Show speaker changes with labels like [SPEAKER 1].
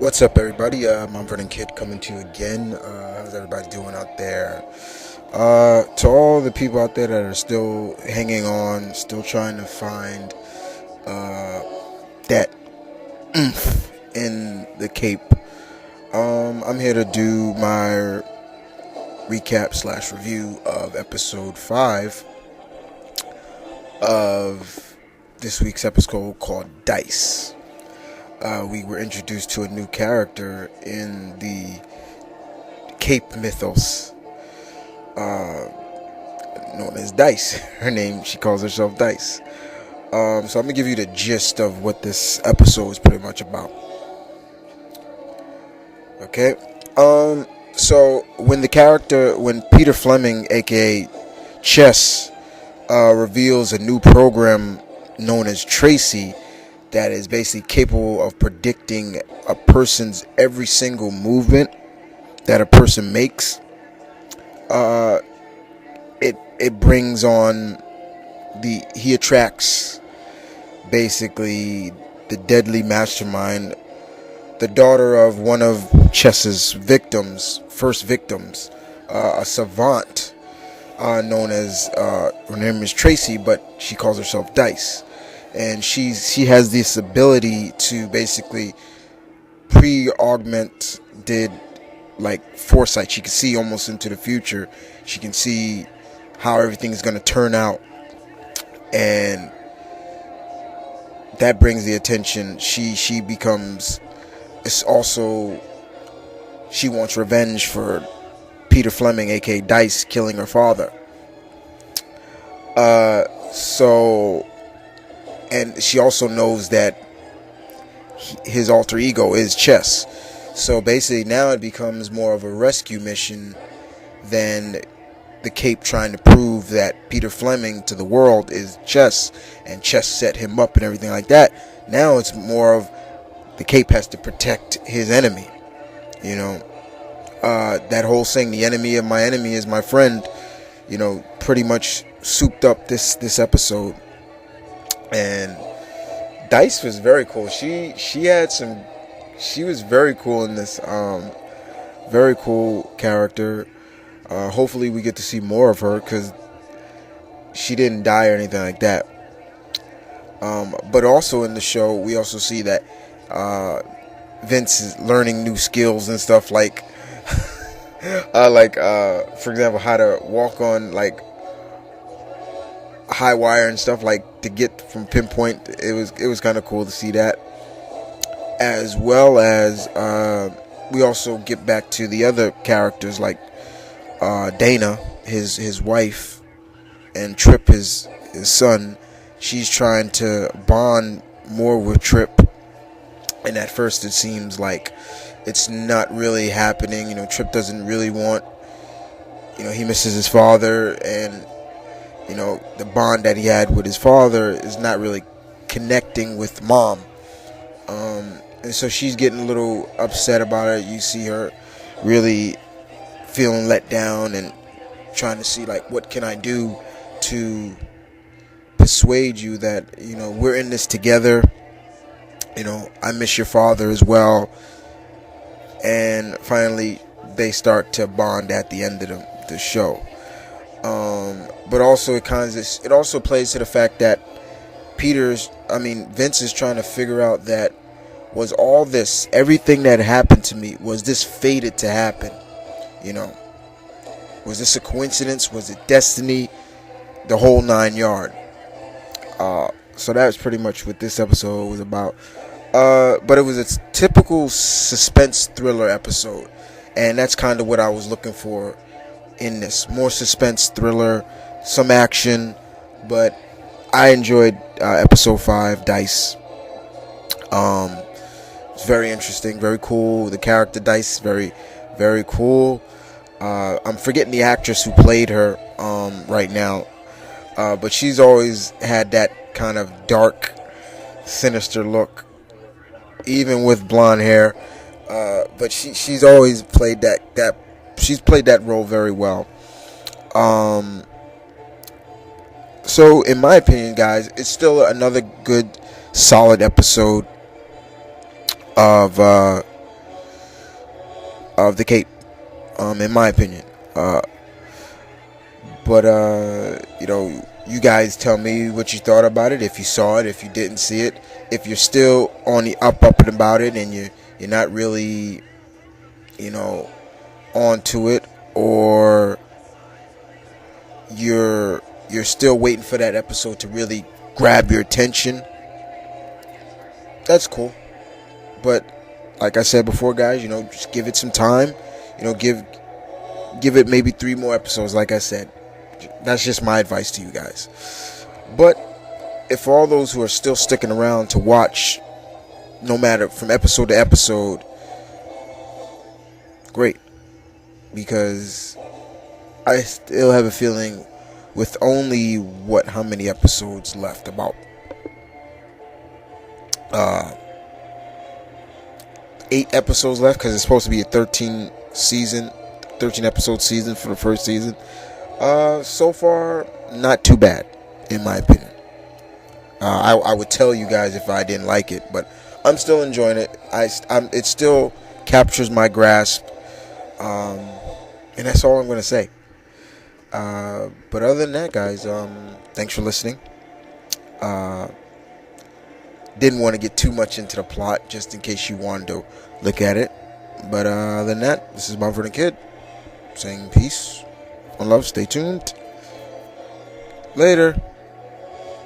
[SPEAKER 1] What's up, everybody? I'm Kid coming to you again. How's everybody doing out there? To all the people out there that are still hanging on, still trying to find that oomph in the Cape, I'm here to do my recap slash review of episode 5 of this week's episode called Dice. We were introduced to a new character in the Cape mythos, known as Dice. She calls herself Dice. So I'm gonna give you the gist of what this episode is pretty much about. Okay. So when Peter Fleming, aka Chess, reveals a new program known as Tracy, that is basically capable of predicting a person's every single movement that a person makes. It brings on he attracts basically the deadly mastermind, the daughter of one of Chess's first victims, a savant known as her name is Tracy, but she calls herself Dice. And she has this ability to basically pre-augmented like foresight. She can see almost into the future. She can see how everything is going to turn out, and that brings the attention. She becomes. It's also she wants revenge for Peter Fleming, aka Dice, killing her father. And she also knows that his alter ego is Chess. So basically now it becomes more of a rescue mission than the Cape trying to prove that Peter Fleming to the world is Chess, and Chess set him up and everything like that. Now it's more of the Cape has to protect his enemy. That whole saying, the enemy of my enemy is my friend, pretty much souped up this episode. And Dice was very cool. She was very cool in this. Very cool character. Hopefully we get to see more of her, because she didn't die or anything like that. But also in the show, we also see that Vince is learning new skills and stuff like, for example, how to walk on like high wire and stuff, like to get from pinpoint. It was kind of cool to see that, as well as we also get back to the other characters like Dana, his wife, and Trip, his son. She's trying to bond more with Trip, and at first it seems like it's not really happening. Trip doesn't really want, he misses his father, and the bond that he had with his father is not really connecting with mom. And so she's getting a little upset about it. You see her really feeling let down and trying to see, like, what can I do to persuade you that, we're in this together. I miss your father as well. And finally, they start to bond at the end of the show. But also it also plays to the fact that Vince is trying to figure out that was all this, everything that happened to me, was this fated to happen? Was this a coincidence? Was it destiny? The whole 9 yard. So that was pretty much what this episode was about. But it was a typical suspense thriller episode, and that's kind of what I was looking for in this. More suspense thriller, some action, but I enjoyed episode 5, Dice. It's very interesting, very cool. The character Dice, very, very cool. I'm forgetting the actress who played her right now, but she's always had that kind of dark, sinister look, even with blonde hair. But she's always played that. She's played that role very well. So in my opinion, guys, it's still another good, solid episode of of the Cape, in my opinion. But you guys tell me what you thought about it. If you saw it, if you didn't see it, if you're still on the up and about it, and you're not really, onto it, or you're still waiting for that episode to really grab your attention. That's cool. But like I said before, guys, just give it some time. Give it maybe 3 more episodes. Like I said, that's just my advice to you guys. But if all those who are still sticking around to watch, no matter from episode to episode, great, because I still have a feeling with only how many episodes left, about 8 episodes left, because it's supposed to be a 13 episode season for the first season. So far, not too bad, in my opinion. I would tell you guys if I didn't like it, but I'm still enjoying it. It still captures my grasp, and that's all I'm going to say. But other than that, guys, thanks for listening. Didn't want to get too much into the plot, just in case you wanted to look at it. But other than that, this is Mumford and Kid saying peace and love. Stay tuned. Later.